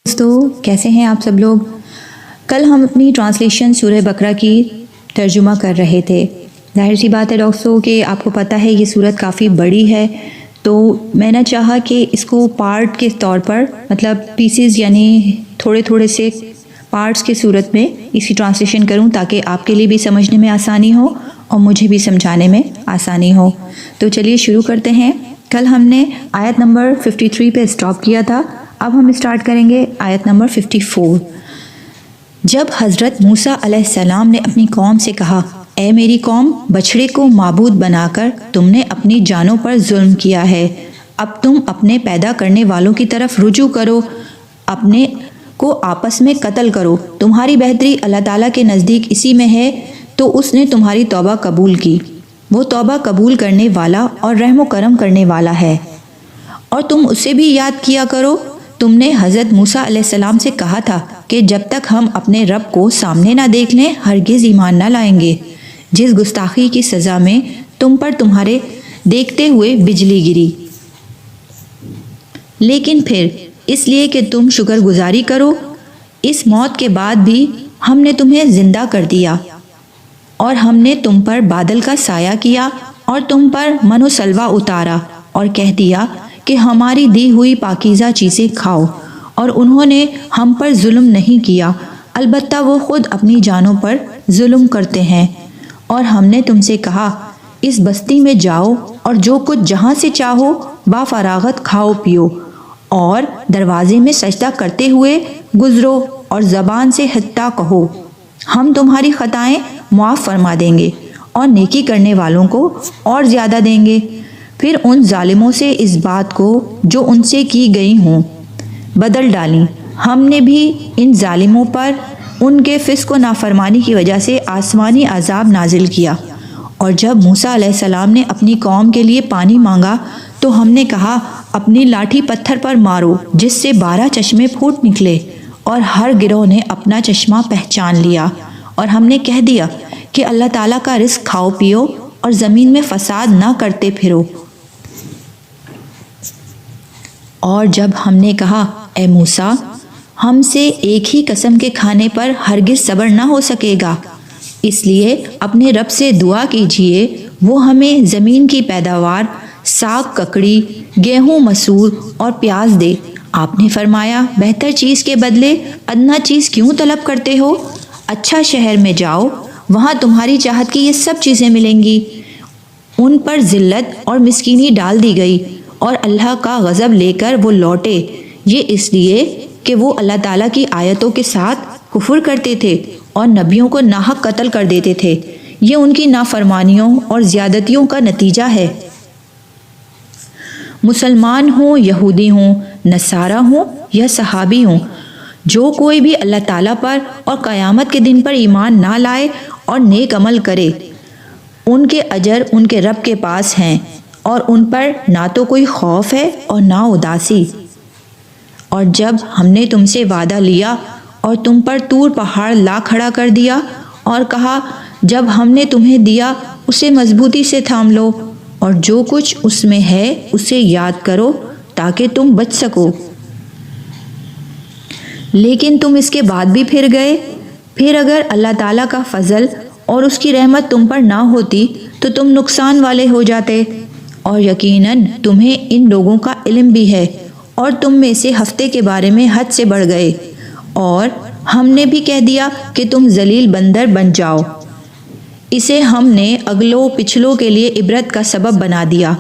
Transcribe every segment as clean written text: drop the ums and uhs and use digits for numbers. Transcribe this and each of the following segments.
دوستو کیسے ہیں آپ سب لوگ؟ کل ہم اپنی ٹرانسلیشن سورہ بقرہ کی ترجمہ کر رہے تھے۔ ظاہر سی بات ہے دوستو کہ آپ کو پتہ ہے یہ سورت کافی بڑی ہے، تو میں نے چاہا کہ اس کو پارٹ کے طور پر مطلب پیسز یعنی تھوڑے تھوڑے سے پارٹس کے صورت میں اس کی ٹرانسلیشن کروں تاکہ آپ کے لیے بھی سمجھنے میں آسانی ہو اور مجھے بھی سمجھانے میں آسانی ہو۔ تو چلیے شروع کرتے ہیں۔ کل ہم نے آیت نمبر 53 پہ اسٹاپ کیا تھا، اب ہم اسٹارٹ کریں گے آیت نمبر 54۔ جب حضرت موسیٰ علیہ السلام نے اپنی قوم سے کہا، اے میری قوم، بچھڑے کو معبود بنا کر تم نے اپنی جانوں پر ظلم کیا ہے، اب تم اپنے پیدا کرنے والوں کی طرف رجوع کرو، اپنے کو آپس میں قتل کرو، تمہاری بہتری اللہ تعالیٰ کے نزدیک اسی میں ہے، تو اس نے تمہاری توبہ قبول کی، وہ توبہ قبول کرنے والا اور رحم و کرم کرنے والا ہے۔ اور تم اسے بھی یاد کیا کرو، تم نے حضرت موسیٰ علیہ السلام سے کہا تھا کہ جب تک ہم اپنے رب کو سامنے نہ دیکھ لیں ہرگز ایمان نہ لائیں گے، جس گستاخی کی سزا میں تم پر تمہارے دیکھتے ہوئے بجلی گری، لیکن پھر اس لیے کہ تم شکر گزاری کرو، اس موت کے بعد بھی ہم نے تمہیں زندہ کر دیا، اور ہم نے تم پر بادل کا سایہ کیا اور تم پر من و سلوہ اتارا اور کہہ دیا کہ ہماری دی ہوئی پاکیزہ چیزیں کھاؤ، اور انہوں نے ہم پر ظلم نہیں کیا، البتہ وہ خود اپنی جانوں پر ظلم کرتے ہیں۔ اور ہم نے تم سے کہا، اس بستی میں جاؤ اور جو کچھ جہاں سے چاہو با فراغت کھاؤ پیو، اور دروازے میں سجدہ کرتے ہوئے گزرو اور زبان سے حتیٰ کہو، ہم تمہاری خطائیں معاف فرما دیں گے اور نیکی کرنے والوں کو اور زیادہ دیں گے۔ پھر ان ظالموں سے اس بات کو جو ان سے کی گئی ہوں بدل ڈالیں، ہم نے بھی ان ظالموں پر ان کے فسق و نافرمانی کی وجہ سے آسمانی عذاب نازل کیا۔ اور جب موسیٰ علیہ السلام نے اپنی قوم کے لیے پانی مانگا تو ہم نے کہا، اپنی لاٹھی پتھر پر مارو جس سے 12 چشمے پھوٹ نکلے، اور ہر گروہ نے اپنا چشمہ پہچان لیا، اور ہم نے کہہ دیا کہ اللہ تعالیٰ کا رزق کھاؤ پیو اور زمین میں فساد نہ کرتے پھرو۔ اور جب ہم نے کہا، اے موسیٰ، ہم سے ایک ہی قسم کے کھانے پر ہرگز صبر نہ ہو سکے گا، اس لیے اپنے رب سے دعا کیجئے وہ ہمیں زمین کی پیداوار، ساگ ککڑی، گیہوں مسور اور پیاز دے۔ آپ نے فرمایا، بہتر چیز کے بدلے ادنا چیز کیوں طلب کرتے ہو؟ اچھا شہر میں جاؤ، وہاں تمہاری چاہت کی یہ سب چیزیں ملیں گی۔ ان پر ذلت اور مسکینی ڈال دی گئی، اور اللہ کا غضب لے کر وہ لوٹے، یہ اس لیے کہ وہ اللہ تعالیٰ کی آیتوں کے ساتھ کفر کرتے تھے اور نبیوں کو ناحق قتل کر دیتے تھے۔ یہ ان کی نافرمانیوں اور زیادتیوں کا نتیجہ ہے۔ مسلمان ہوں، یہودی ہوں، نصارہ ہوں یا صحابی ہوں، جو کوئی بھی اللہ تعالیٰ پر اور قیامت کے دن پر ایمان نہ لائے اور نیک عمل کرے، ان کے اجر ان کے رب کے پاس ہیں، اور ان پر نہ تو کوئی خوف ہے اور نہ اداسی۔ اور جب ہم نے تم سے وعدہ لیا اور تم پر طور پہاڑ لا کھڑا کر دیا اور کہا، جب ہم نے تمہیں دیا اسے مضبوطی سے تھام لو، اور جو کچھ اس میں ہے اسے یاد کرو تاکہ تم بچ سکو، لیکن تم اس کے بعد بھی پھر گئے۔ پھر اگر اللہ تعالیٰ کا فضل اور اس کی رحمت تم پر نہ ہوتی تو تم نقصان والے ہو جاتے، اور یقیناً تمہیں ان لوگوں کا علم بھی ہے، اور تم میں سے ہفتے کے بارے میں حد سے بڑھ گئے، اور ہم نے بھی کہہ دیا کہ تم ذلیل بندر بن جاؤ۔ اسے ہم نے اگلوں پچھلوں کے لیے عبرت کا سبب بنا دیا،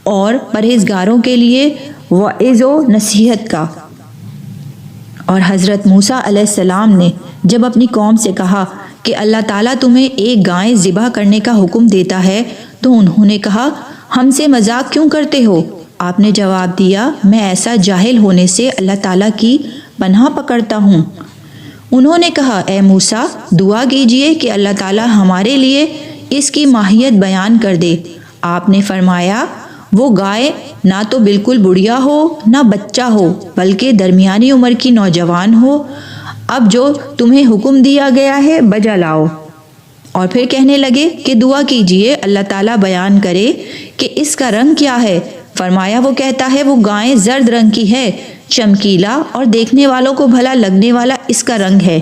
اور پرہیزگاروں کے لیے وعظ و نصیحت کا۔ اور حضرت موسیٰ علیہ السلام نے جب اپنی قوم سے کہا کہ اللہ تعالیٰ تمہیں ایک گائے ذبح کرنے کا حکم دیتا ہے، تو انہوں نے کہا، ہم سے مذاق کیوں کرتے ہو؟ آپ نے جواب دیا، میں ایسا جاہل ہونے سے اللہ تعالیٰ کی پناہ پکڑتا ہوں۔ انہوں نے کہا، اے موسیٰ، دعا کیجئے کہ اللہ تعالیٰ ہمارے لیے اس کی ماہیت بیان کر دے۔ آپ نے فرمایا، وہ گائے نہ تو بالکل بڑھیا ہو نہ بچہ ہو، بلکہ درمیانی عمر کی نوجوان ہو۔ اب جو تمہیں حکم دیا گیا ہے بجا لاؤ۔ اور پھر کہنے لگے کہ دعا کیجئے اللہ تعالیٰ بیان کرے کہ اس کا رنگ کیا ہے۔ فرمایا، وہ کہتا ہے وہ گائے زرد رنگ کی ہے، چمکیلا اور دیکھنے والوں کو بھلا لگنے والا اس کا رنگ ہے۔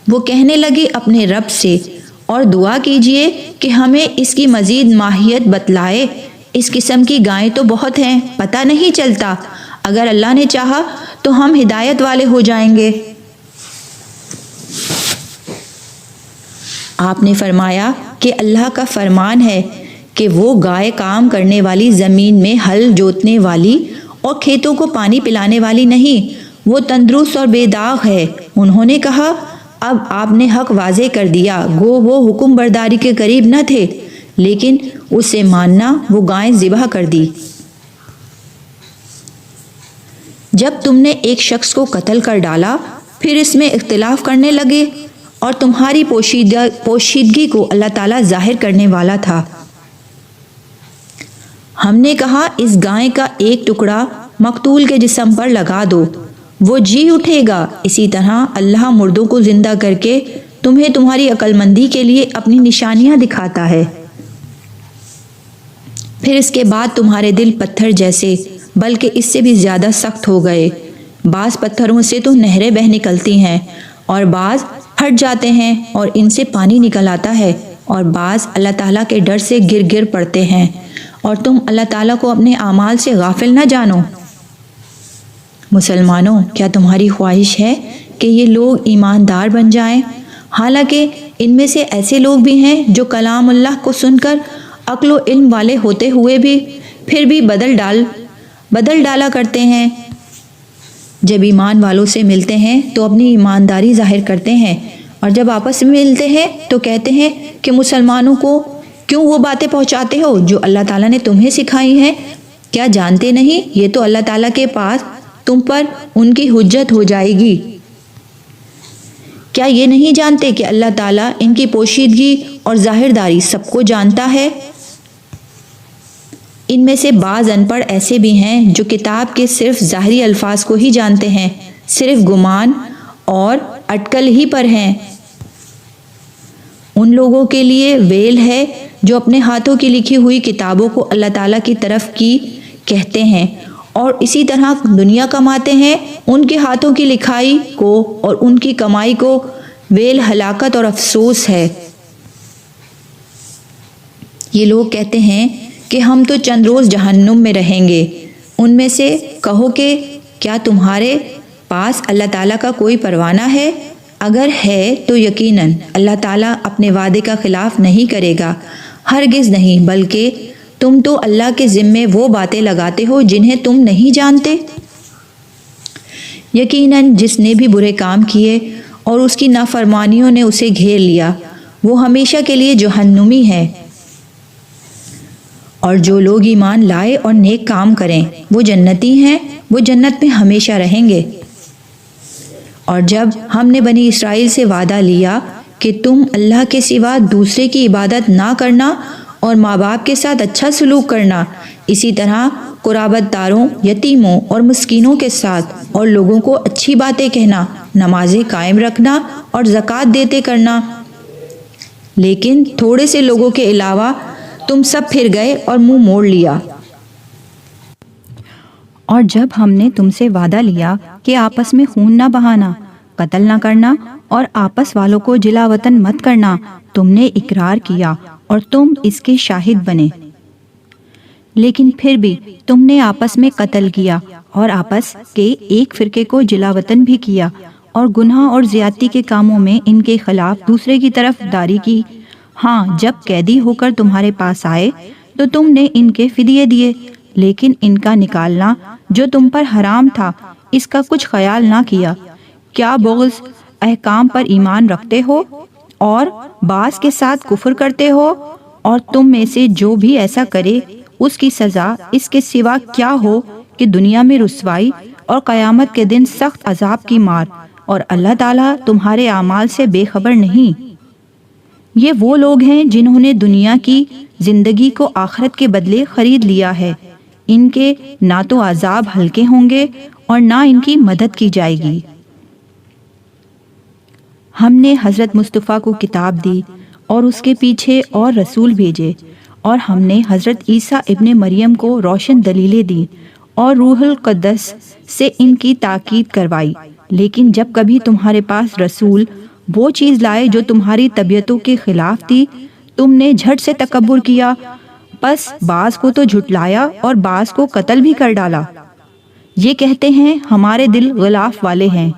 وہ کہنے لگے اپنے رب سے، اور دعا کیجئے کہ ہمیں اس کی مزید ماہیت بتلائے۔ اس قسم کی گائیں تو بہت ہیں، پتہ نہیں چلتا، اگر اللہ نے چاہا تو ہم ہدایت والے ہو جائیں گے۔ آپ نے فرمایا کہ اللہ کا فرمان ہے کہ وہ گائے کام کرنے والی زمین میں ہل جوتنے والی اور کھیتوں کو پانی پلانے والی نہیں، وہ تندرست اور بے داغ ہے۔ انہوں نے کہا، اب آپ نے حق واضح کر دیا۔ گو وہ حکم برداری کے قریب نہ تھے، لیکن اسے ماننا وہ گائیں ذبح کر دی۔ جب تم نے ایک شخص کو قتل کر ڈالا، پھر اس میں اختلاف کرنے لگے، اور تمہاری پوشیدگی کو اللہ تعالیٰ ظاہر کرنے والا تھا۔ ہم نے کہا، اس گائے کا ایک ٹکڑا مقتول کے جسم پر لگا دو، وہ جی اٹھے گا۔ اسی طرح اللہ مردوں کو زندہ کر کے تمہیں تمہاری عقل مندی کے لیے اپنی نشانیاں دکھاتا ہے۔ پھر اس کے بعد تمہارے دل پتھر جیسے بلکہ اس سے بھی زیادہ سخت ہو گئے۔ بعض پتھروں سے تو نہریں بہہ نکلتی ہیں، اور بعض پھٹ جاتے ہیں اور ان سے پانی نکل آتا ہے، اور بعض اللہ تعالیٰ کے ڈر سے گر گر پڑتے ہیں، اور تم اللہ تعالیٰ کو اپنے اعمال سے غافل نہ جانو۔ مسلمانوں، کیا تمہاری خواہش ہے کہ یہ لوگ ایماندار بن جائیں؟ حالانکہ ان میں سے ایسے لوگ بھی ہیں جو کلام اللہ کو سن کر عقل و علم والے ہوتے ہوئے بھی پھر بھی بدل ڈالا کرتے ہیں۔ جب ایمان والوں سے ملتے ہیں تو اپنی ایمانداری ظاہر کرتے ہیں، اور جب آپس میں ملتے ہیں تو کہتے ہیں کہ مسلمانوں کو کیوں وہ باتیں پہنچاتے ہو جو اللہ تعالیٰ نے تمہیں سکھائی ہیں؟ کیا جانتے نہیں یہ تو اللہ تعالیٰ کے پاس تم پر ان کی حجت ہو جائے گی؟ کیا یہ نہیں جانتے کہ اللہ تعالیٰ ان کی پوشیدگی اور ظاہرداری سب کو جانتا ہے؟ ان میں سے بعض ان پڑھ ایسے بھی ہیں جو کتاب کے صرف ظاہری الفاظ کو ہی جانتے ہیں، صرف گمان اور اٹکل ہی پر ہیں۔ ان لوگوں کے لیے ویل ہے جو اپنے ہاتھوں کی لکھی ہوئی کتابوں کو اللہ تعالیٰ کی طرف کی کہتے ہیں اور اسی طرح دنیا کماتے ہیں۔ ان کے ہاتھوں کی لکھائی کو اور ان کی کمائی کو ویل، ہلاکت اور افسوس ہے۔ یہ لوگ کہتے ہیں کہ ہم تو چند روز جہنم میں رہیں گے۔ ان میں سے کہو کہ کیا تمہارے پاس اللہ تعالیٰ کا کوئی پروانہ ہے؟ اگر ہے تو یقیناً اللہ تعالیٰ اپنے وعدے کا خلاف نہیں کرے گا، ہرگز نہیں، بلکہ تم تو اللہ کے ذمے وہ باتیں لگاتے ہو جنہیں تم نہیں جانتے۔ یقیناً جس نے بھی برے کام کیے اور اس کی نافرمانیوں نے اسے گھیر لیا، وہ ہمیشہ کے لیے جہنمی ہے۔ اور جو لوگ ایمان لائے اور نیک کام کریں وہ جنتی ہیں، وہ جنت میں ہمیشہ رہیں گے۔ اور جب ہم نے بنی اسرائیل سے وعدہ لیا کہ تم اللہ کے سوا دوسرے کی عبادت نہ کرنا اور ماں باپ کے ساتھ اچھا سلوک کرنا، اسی طرح قرابت داروں، یتیموں اور مسکینوں کے ساتھ اور لوگوں کو اچھی باتیں کہنا، نمازیں قائم رکھنا اور زکوٰۃ دیتے کرنا، لیکن تھوڑے سے لوگوں کے علاوہ تم سب پھر گئے اور منہ موڑ لیا۔ اور جب ہم نے تم سے وعدہ لیا کہ آپس میں خون نہ بہانا، قتل نہ کرنا اور آپس والوں کو جلا وطن مت کرنا، تم نے اقرار کیا اور تم اس کے شاہد بنے، لیکن پھر بھی تم نے آپس میں قتل کیا اور آپس کے ایک فرقے کو جلا وطن بھی کیا، اور گناہ اور زیادتی کے کاموں میں ان کے خلاف دوسرے کی طرف داری کی۔ ہاں، جب قیدی ہو کر تمہارے پاس آئے تو تم نے ان کے فدیے دیے، لیکن ان کا نکالنا جو تم پر حرام تھا اس کا کچھ خیال نہ کیا۔ کیا بغض احکام پر ایمان رکھتے ہو اور بعض کے ساتھ کفر کرتے ہو؟ اور تم میں سے جو بھی ایسا کرے اس کی سزا اس کے سوا کیا ہو کہ دنیا میں رسوائی اور قیامت کے دن سخت عذاب کی مار، اور اللہ تعالیٰ تمہارے اعمال سے بے خبر نہیں۔ یہ وہ لوگ ہیں جنہوں نے دنیا کی زندگی کو آخرت کے بدلے خرید لیا ہے، ان کے نہ تو عذاب ہلکے ہوں گے اور نہ ان کی مدد کی جائے گی۔ ہم نے حضرت مصطفیٰ کو کتاب دی اور اس کے پیچھے اور رسول بھیجے، اور ہم نے حضرت عیسیٰ ابن مریم کو روشن دلیلیں دیں اور روح القدس سے ان کی تاکید کروائی، لیکن جب کبھی تمہارے پاس رسول وہ چیز لائے جو تمہاری طبیعتوں کے خلاف تھی، تم نے جھٹ سے تکبر کیا، پس بعض کو تو جھٹلایا اور بعض کو قتل بھی کر ڈالا۔ یہ کہتے ہیں ہمارے دل غلاف والے ہیں،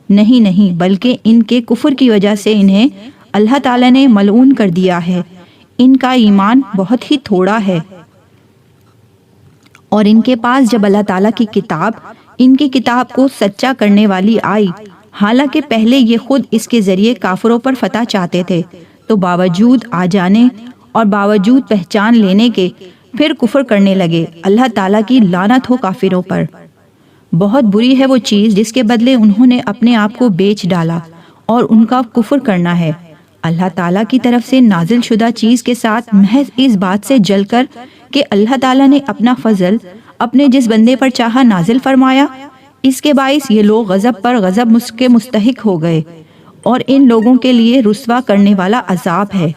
نہیں نہیں، بلکہ ان کے کفر کی وجہ سے انہیں اللہ تعالیٰ نے ملعون کر دیا ہے، ان کا ایمان بہت ہی تھوڑا ہے۔ اور ان کے پاس جب اللہ تعالیٰ کی کتاب، ان کی کتاب کو سچا کرنے والی آئی، حالانکہ پہلے یہ خود اس کے ذریعے کافروں پر فتح چاہتے تھے، تو باوجود آ جانے اور باوجود پہچان لینے کے پھر کفر کرنے لگے۔ اللہ تعالیٰ کی لعنت ہو کافروں پر۔ بہت بری ہے وہ چیز جس کے بدلے انہوں نے اپنے آپ کو بیچ ڈالا، اور ان کا کفر کرنا ہے اللہ تعالیٰ کی طرف سے نازل شدہ چیز کے ساتھ محض اس بات سے جل کر کہ اللہ تعالیٰ نے اپنا فضل اپنے جس بندے پر چاہا نازل فرمایا۔ اس کے باعث یہ لوگ غضب پر غضب کے مستحق ہو گئے، اور ان لوگوں کے لیے رسوا کرنے والا عذاب ہے۔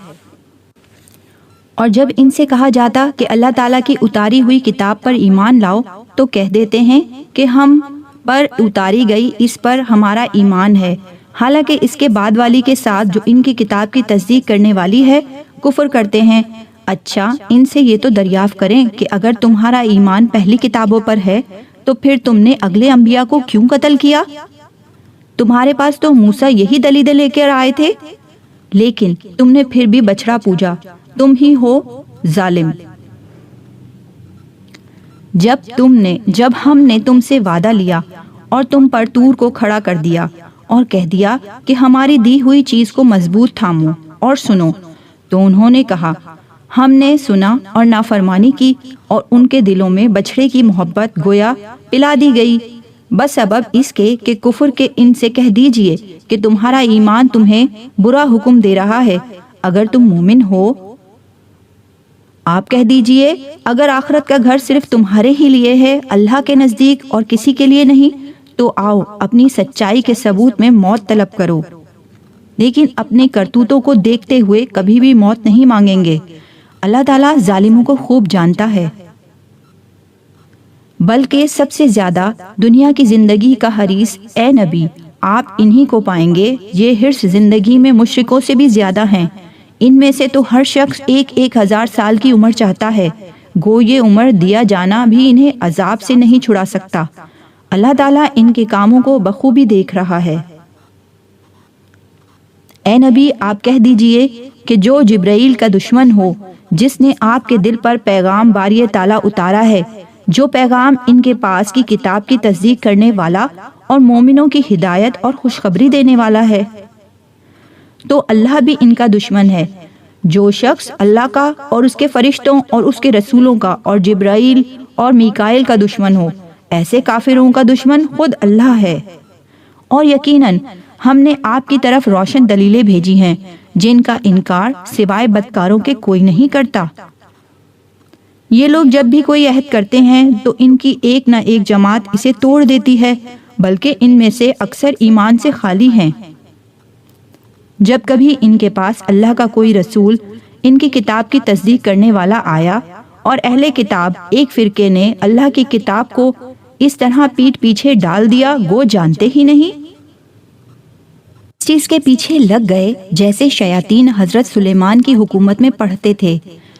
اور جب ان سے کہا جاتا کہ اللہ تعالیٰ کی اتاری ہوئی کتاب پر ایمان لاؤ، تو کہہ دیتے ہیں کہ ہم پر اتاری گئی اس پر ہمارا ایمان ہے، حالانکہ اس کے بعد والی کے ساتھ جو ان کی کتاب کی تصدیق کرنے والی ہے کفر کرتے ہیں۔ اچھا، ان سے یہ تو دریافت کریں کہ اگر تمہارا ایمان پہلی کتابوں پر ہے تو پھر تم نے اگلے انبیاء کو کیوں قتل کیا؟ تمہارے پاس تو موسیٰ یہی دلیلیں لے کر آئے تھے، لیکن تم نے پھر بھی بچڑا پوجا، تم ہی ہو ظالم۔ جب ہم نے تم سے وعدہ لیا اور تم پر طور کو کھڑا کر دیا اور کہہ دیا کہ ہماری دی ہوئی چیز کو مضبوط تھامو اور سنو، تو انہوں نے کہا ہم نے سنا اور نافرمانی کی، اور ان کے دلوں میں بچھڑے کی محبت گویا پلا دی گئی، بس سبب اس کے کہ کفر کے ان سے کہہ دیجئے کہ تمہارا ایمان تمہیں برا حکم دے رہا ہے۔ اگر تم مومن ہو، آپ کہہ دیجئے اگر آخرت کا گھر صرف تمہارے ہی لیے ہے، اللہ کے نزدیک اور کسی کے لیے نہیں، تو آؤ اپنی سچائی کے ثبوت میں موت طلب کرو، لیکن اپنے کرتوتوں کو دیکھتے ہوئے کبھی بھی موت نہیں مانگیں گے۔ اللہ تعالیٰ ظالموں کو خوب جانتا ہے۔ بلکہ سب سے زیادہ دنیا کی زندگی کا حریص اے نبی آپ انہی کو پائیں گے، یہ حرص زندگی میں مشرکوں سے بھی زیادہ ہیں۔ ان میں سے تو ہر شخص 1000 سال کی عمر چاہتا ہے، گو یہ عمر دیا جانا بھی انہیں عذاب سے نہیں چھڑا سکتا۔ اللہ تعالیٰ ان کے کاموں کو بخوبی دیکھ رہا ہے۔ اے نبی آپ کہہ دیجئے کہ جو جبرائیل کا دشمن ہو، جس نے آپ کے دل پر پیغام باری تعالیٰ اتارا ہے، جو پیغام ان کے پاس کی کتاب کی تصدیق کرنے والا اور مومنوں کی ہدایت اور خوشخبری دینے والا ہے، تو اللہ بھی ان کا دشمن ہے۔ جو شخص اللہ کا اور اس کے فرشتوں اور اس کے رسولوں کا اور جبرائیل اور میکائیل کا دشمن ہو، ایسے کافروں کا دشمن خود اللہ ہے۔ اور یقیناً ہم نے آپ کی طرف روشن دلیلیں بھیجی ہیں جن کا انکار سوائے بدکاروں کے کوئی نہیں کرتا۔ یہ لوگ جب بھی کوئی عہد کرتے ہیں تو ان کی ایک نہ ایک جماعت اسے توڑ دیتی ہے، بلکہ ان میں سے اکثر ایمان سے خالی ہیں۔ جب کبھی ان کے پاس اللہ کا کوئی رسول ان کی کتاب کی تصدیق کرنے والا آیا اور اہل کتاب ایک فرقے نے اللہ کی کتاب کو اس طرح پیٹھ پیچھے ڈال دیا گو جانتے ہی نہیں، اس چیز کے پیچھے لگ گئے جیسے شیاطین حضرت سلیمان کی حکومت میں پڑھتے تھے۔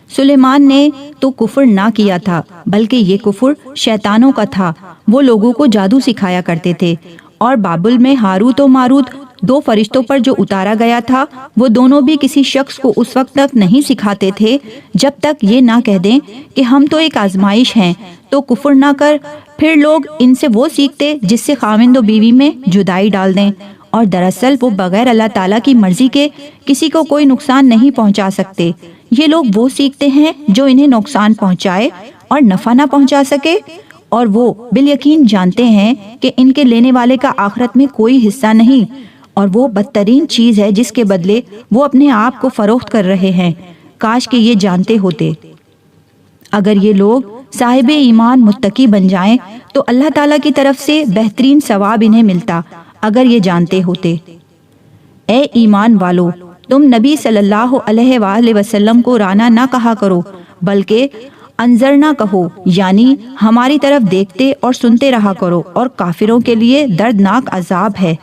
سلیمان نے تو کفر نہ کیا تھا، بلکہ یہ کفر شیطانوں کا تھا، وہ لوگوں کو جادو سکھایا کرتے تھے۔ اور بابل میں ہاروت و ماروت 2 فرشتوں پر جو اتارا گیا تھا، وہ دونوں بھی کسی شخص کو اس وقت تک نہیں سکھاتے تھے جب تک یہ نہ کہہ دیں کہ ہم تو ایک آزمائش ہیں، تو کفر نہ کر۔ پھر لوگ ان سے وہ سیکھتے جس سے خاوند و بیوی میں جدائی ڈال دیں، اور دراصل وہ بغیر اللہ تعالیٰ کی مرضی کے کسی کو کوئی نقصان نہیں پہنچا سکتے۔ یہ لوگ وہ سیکھتے ہیں جو انہیں نقصان پہنچائے اور نفع نہ پہنچا سکے، اور وہ بالیقین جانتے ہیں کہ ان کے لینے والے کا آخرت میں کوئی حصہ نہیں، اور وہ بدترین چیز ہے جس کے بدلے وہ اپنے آپ کو فروخت کر رہے ہیں۔ کاش کہ یہ جانتے ہوتے۔ اگر یہ لوگ صاحب ایمان متقی بن جائیں تو اللہ تعالیٰ کی طرف سے بہترین ثواب انہیں ملتا، اگر یہ جانتے ہوتے۔ اے ایمان والو، تم نبی صلی اللہ علیہ وآلہ وسلم کو رانا نہ کہا کرو، بلکہ انظرنا کہو، یعنی ہماری طرف دیکھتے اور سنتے رہا کرو، اور کافروں کے لیے دردناک عذاب ہے۔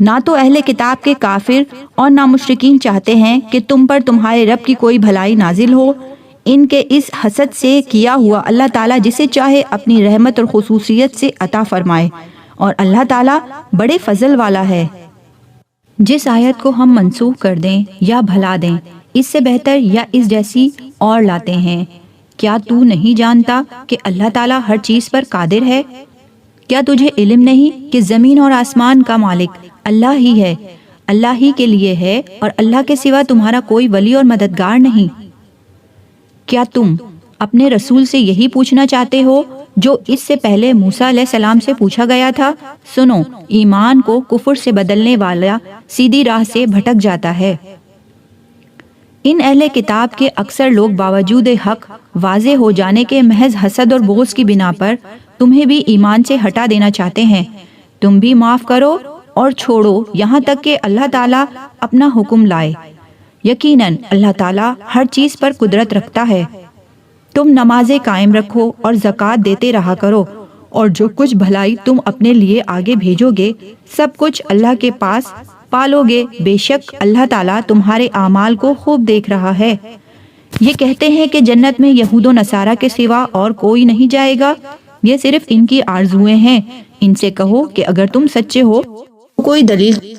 نہ تو اہل کتاب کے کافر اور نہ مشرکین چاہتے ہیں کہ تم پر تمہارے رب کی کوئی بھلائی نازل ہو۔ ان کے اس حسد سے کیا ہوا اللہ تعالیٰ جسے چاہے اپنی رحمت اور خصوصیت سے عطا فرمائے، اور اللہ تعالیٰ بڑے فضل والا ہے۔ جس آیت کو ہم منسوخ کر دیں یا بھلا دیں، اس سے بہتر یا اس جیسی اور لاتے ہیں۔ کیا تو نہیں جانتا کہ اللہ تعالیٰ ہر چیز پر قادر ہے؟ کیا تجھے علم نہیں کہ زمین اور آسمان کا مالک اللہ ہی ہے، اللہ ہی کے لیے ہے، اور اللہ کے سوا تمہارا کوئی ولی اور مددگار نہیں؟ کیا تم اپنے رسول سے یہی پوچھنا چاہتے ہو جو اس سے پہلے موسیٰ علیہ السلام سے پوچھا گیا تھا؟ سنو، ایمان کو کفر سے بدلنے والا سیدھی راہ سے بھٹک جاتا ہے۔ ان اہل کتاب کے اکثر لوگ باوجود حق واضح ہو جانے کے محض حسد اور بغض کی بنا پر تمہیں بھی ایمان سے ہٹا دینا چاہتے ہیں۔ تم بھی معاف کرو اور چھوڑو یہاں تک کہ اللہ تعالیٰ اپنا حکم لائے۔ یقیناً اللہ تعالیٰ ہر چیز پر قدرت رکھتا ہے۔ تم نمازیں قائم رکھو اور زکوٰۃ دیتے رہا کرو، اور جو کچھ بھلائی تم اپنے لیے آگے بھیجو گے سب کچھ اللہ کے پاس پالو گے، بے شک اللہ تعالیٰ تمہارے اعمال کو خوب دیکھ رہا ہے۔ یہ کہتے ہیں کہ جنت میں یہود و نصارہ کے سوا اور کوئی نہیں جائے گا، یہ صرف ان کی آرزویں ہیں۔ ان سے کہو کہ اگر تم سچے ہو کوئی دلیل۔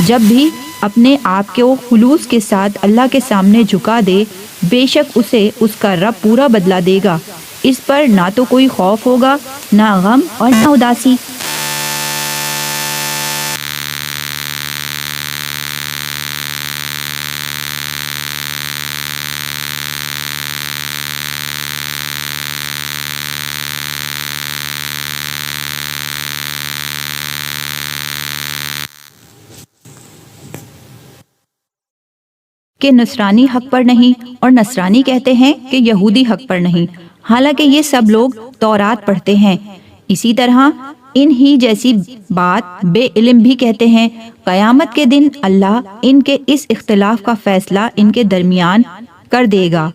جب بھی اپنے آپ کو خلوص کے ساتھ اللہ کے سامنے جھکا دے، بے شک اسے اس کا رب پورا بدلہ دے گا۔ اس پر نہ تو کوئی خوف ہوگا، نہ غم اور نہ اداسی۔ کہ نصرانی حق پر نہیں، اور نصرانی کہتے ہیں کہ یہودی حق پر نہیں، حالانکہ یہ سب لوگ تورات پڑھتے ہیں۔ اسی طرح ان ہی جیسی بات بے علم بھی کہتے ہیں۔ قیامت کے دن اللہ ان کے اس اختلاف کا فیصلہ ان کے درمیان کر دے گا۔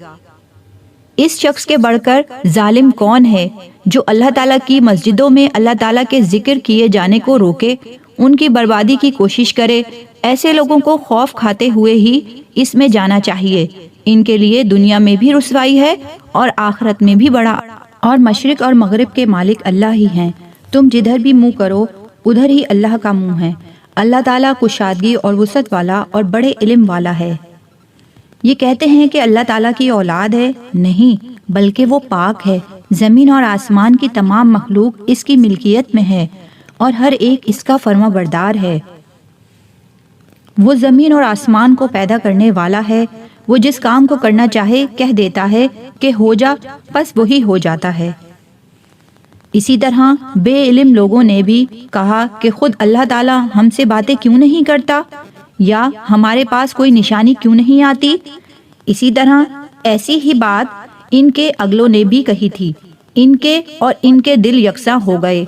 اس شخص کے بڑھ کر ظالم کون ہے جو اللہ تعالیٰ کی مسجدوں میں اللہ تعالیٰ کے ذکر کیے جانے کو روکے، ان کی بربادی کی کوشش کرے؟ ایسے لوگوں کو خوف کھاتے ہوئے ہی اس میں جانا چاہیے۔ ان کے لیے دنیا میں بھی رسوائی ہے اور آخرت میں بھی بڑا، اور مشرق اور مغرب کے مالک اللہ ہی ہیں۔ تم جدھر بھی منہ کرو ادھر ہی اللہ کا منہ ہے۔ اللہ تعالیٰ کشادگی اور وسعت والا اور بڑے علم والا ہے۔ یہ کہتے ہیں کہ اللہ تعالیٰ کی اولاد ہے، نہیں بلکہ وہ پاک ہے۔ زمین اور آسمان کی تمام مخلوق اس کی ملکیت میں ہے، اور ہر ایک اس کا فرما بردار ہے۔ وہ زمین اور آسمان کو پیدا کرنے والا ہے۔ وہ جس کام کو کرنا چاہے کہہ دیتا ہے کہ ہو جا، بس وہی ہو جاتا ہے۔ اسی طرح بے علم لوگوں نے بھی کہا کہ خود اللہ تعالیٰ ہم سے باتیں کیوں نہیں کرتا، یا ہمارے پاس کوئی نشانی کیوں نہیں آتی۔ اسی طرح ایسی ہی بات ان کے اگلوں نے بھی کہی تھی۔ ان کے اور ان کے دل یکساں ہو گئے۔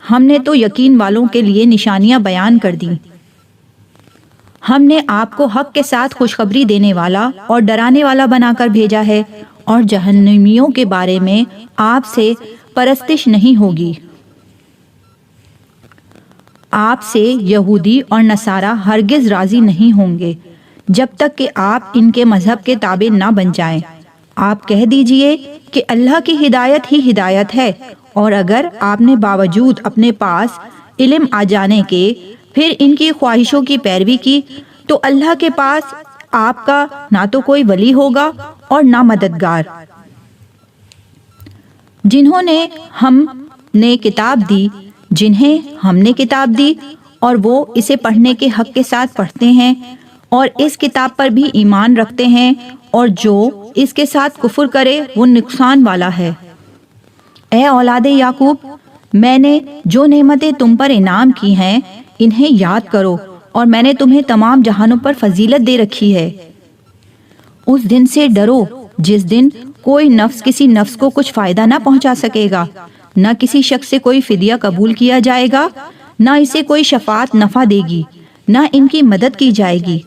ہم نے تو یقین والوں کے لیے نشانیاں بیان کر دیں۔ ہم نے آپ کو حق کے ساتھ خوشخبری دینے والا اور ڈرانے والا بنا کر بھیجا ہے، اور جہنمیوں کے بارے میں آپ سے پرستش نہیں ہوگی۔ آپ سے یہودی اور نصارہ ہرگز راضی نہیں ہوں گے جب تک کہ آپ ان کے مذہب کے تابع نہ بن جائیں۔ آپ کہہ دیجئے کہ اللہ کی ہدایت ہی ہدایت ہے، اور اگر آپ نے باوجود اپنے پاس علم آ جانے کے پھر ان کی خواہشوں کی پیروی کی تو اللہ کے پاس آپ کا نہ تو کوئی ولی ہوگا اور نہ مددگار۔ جنہیں ہم نے کتاب دی اور وہ اسے پڑھنے کے حق کے ساتھ پڑھتے ہیں اور اس کتاب پر بھی ایمان رکھتے ہیں، اور جو اس کے ساتھ کفر کرے وہ نقصان والا ہے۔ اے اولاد یعقوب، میں نے جو نعمتیں تم پر انعام کی ہیں انہیں یاد کرو، اور میں نے تمہیں تمام جہانوں پر فضیلت دے رکھی ہے۔ اس دن سے ڈرو جس دن کوئی نفس کسی نفس کو کچھ فائدہ نہ پہنچا سکے گا، نہ کسی شخص سے کوئی فدیہ قبول کیا جائے گا، نہ اسے کوئی شفاعت نفع دے گی، نہ ان کی مدد کی جائے گی۔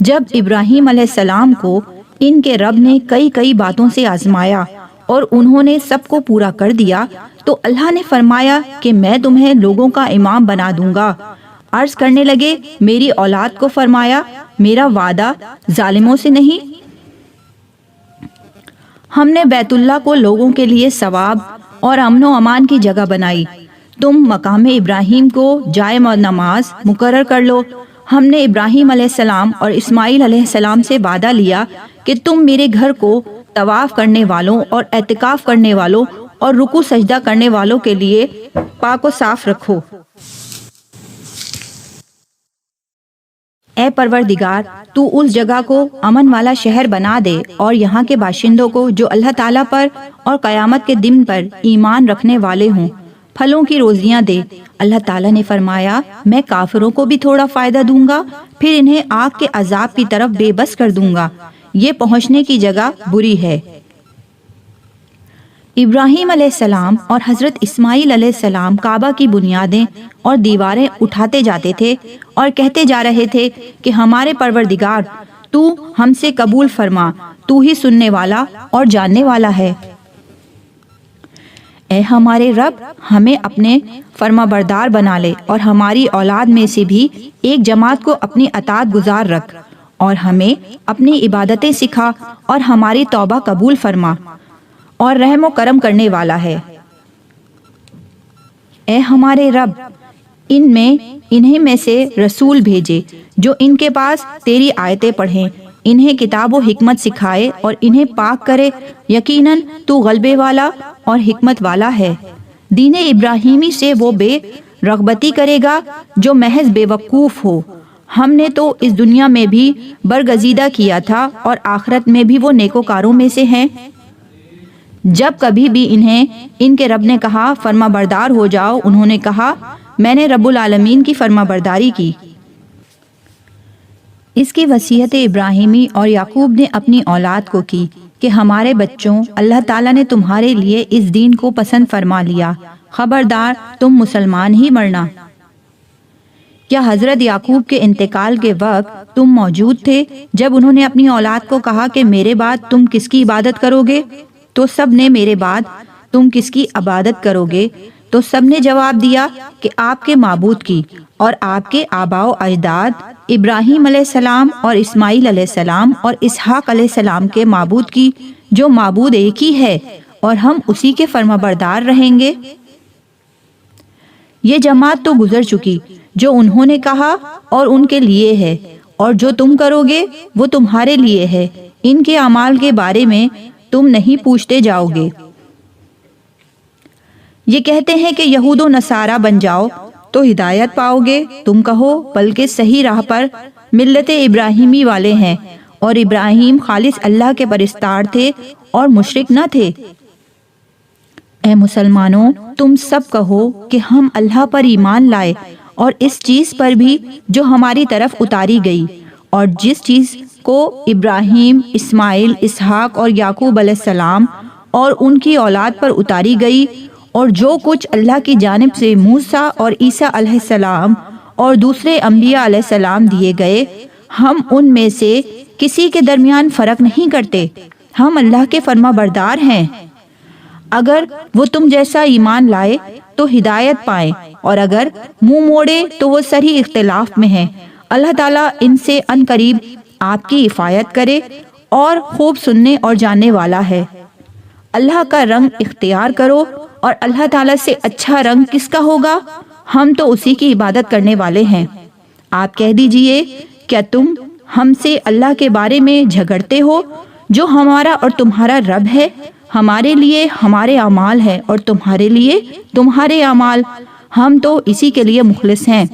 جب ابراہیم علیہ السلام کو ان کے رب نے کئی باتوں سے آزمایا اور انہوں نے سب کو پورا کر دیا تو اللہ نے فرمایا کہ میں تمہیں لوگوں کا امام بنا دوں گا۔ عرض کرنے لگے میری اولاد کو فرمایا میرا وعدہ ظالموں سے نہیں۔ ہم نے بیت اللہ کو لوگوں کے لیے ثواب اور امن و امان کی جگہ بنائی، تم مقام ابراہیم کو جائے نماز مقرر کر لو۔ ہم نے ابراہیم علیہ السلام اور اسماعیل علیہ السلام سے وعدہ لیا کہ تم میرے گھر کو طواف کرنے والوں اور اعتکاف کرنے والوں اور رکوع سجدہ کرنے والوں کے لیے پاک و صاف رکھو۔ اے پروردگار تو اس جگہ کو امن والا شہر بنا دے اور یہاں کے باشندوں کو جو اللہ تعالیٰ پر اور قیامت کے دن پر ایمان رکھنے والے ہوں پھلوں کی روزیاں دے۔ اللہ تعالیٰ نے فرمایا میں کافروں کو بھی تھوڑا فائدہ دوں گا پھر انہیں آگ کے عذاب کی طرف بے بس کر دوں گا، یہ پہنچنے کی جگہ بری ہے۔ ابراہیم علیہ السلام اور حضرت اسماعیل علیہ السلام کعبہ کی بنیادیں اور دیواریں اٹھاتے جاتے تھے اور کہتے جا رہے تھے کہ ہمارے پروردگار تو ہم سے قبول فرما، تو ہی سننے والا اور جاننے والا ہے۔ اے ہمارے رب ہمیں اپنے فرما بردار بنا لے اور ہماری اولاد میں سے بھی ایک جماعت کو اپنی اطاعت گزار رکھ اور ہمیں اپنی عبادتیں سکھا اور ہماری توبہ قبول فرما اور رحم و کرم کرنے والا ہے۔ اے ہمارے رب انہیں میں سے رسول بھیجے جو ان کے پاس تیری آیتیں پڑھیں، انہیں کتاب و حکمت سکھائے اور انہیں پاک کرے، یقیناً تو غلبے والا اور حکمت والا ہے۔ دین ابراہیمی سے وہ بے رغبتی کرے گا جو محض بے وقوف ہو۔ ہم نے تو اس دنیا میں بھی برگزیدہ کیا تھا اور آخرت میں بھی وہ نیکوکاروں میں سے ہیں۔ جب کبھی بھی انہیں ان کے رب نے کہا فرما بردار ہو جاؤ، انہوں نے کہا میں نے رب العالمین کی فرما برداری کی۔ اس کی وصیت ابراہیمی اور یعقوب نے اپنی اولاد کو کی کہ ہمارے بچوں اللہ تعالیٰ نے تمہارے لیے اس دین کو پسند فرما لیا، خبردار تم مسلمان ہی مرنا۔ کیا حضرت یعقوب کے انتقال کے وقت تم موجود تھے جب انہوں نے اپنی اولاد کو کہا کہ میرے بعد تم کس کی عبادت کرو گے؟ تو سب نے میرے بعد تم کس کی عبادت کرو گے؟ تو سب نے جواب دیا کہ آپ کے معبود کی اور آپ کے آباء و اجداد ابراہیم علیہ السلام اور اسماعیل علیہ السلام اور اسحاق علیہ السلام کے معبود کی، جو معبود ایک ہی ہے اور ہم اسی کے فرما بردار رہیں گے۔ یہ جماعت تو گزر چکی، جو انہوں نے کہا اور ان کے لیے ہے، اور جو تم کرو گے وہ تمہارے لیے ہے، ان کے اعمال کے بارے میں تم نہیں پوچھتے جاؤ گے۔ یہ کہتے ہیں کہ یہود و نصارہ بن جاؤ تو ہدایت پاؤ گے، تم کہو بلکہ صحیح راہ پر ملت ابراہیمی والے ہیں، اور ابراہیم خالص اللہ کے پرستار تھے اور مشرک نہ تھے۔ اے مسلمانوں تم سب کہو کہ ہم اللہ پر ایمان لائے اور اس چیز پر بھی جو ہماری طرف اتاری گئی، اور جس چیز کو ابراہیم، اسماعیل، اسحاق اور یعقوب علیہ السلام اور ان کی اولاد پر اتاری گئی، اور جو کچھ اللہ کی جانب سے موسیٰ اور عیسیٰ علیہ السلام اور دوسرے انبیاء علیہ السلام دیے گئے، ہم ان میں سے کسی کے درمیان فرق نہیں کرتے، ہم اللہ کے فرما بردار ہیں۔ اگر وہ تم جیسا ایمان لائے تو ہدایت پائیں، اور اگر منہ موڑے تو وہ صریح اختلاف میں ہیں۔ اللہ تعالیٰ ان سے ان قریب آپ کی حفاظت کرے اور خوب سننے اور جاننے والا ہے۔ اللہ کا رنگ اختیار کرو، اور اللہ تعالیٰ سے اچھا رنگ کس کا ہوگا؟ ہم تو اسی کی عبادت کرنے والے ہیں۔ آپ کہہ دیجئے کیا تم ہم سے اللہ کے بارے میں جھگڑتے ہو؟ جو ہمارا اور تمہارا رب ہے، ہمارے لیے ہمارے اعمال ہیں اور تمہارے لیے تمہارے اعمال، ہم تو اسی کے لیے مخلص ہیں۔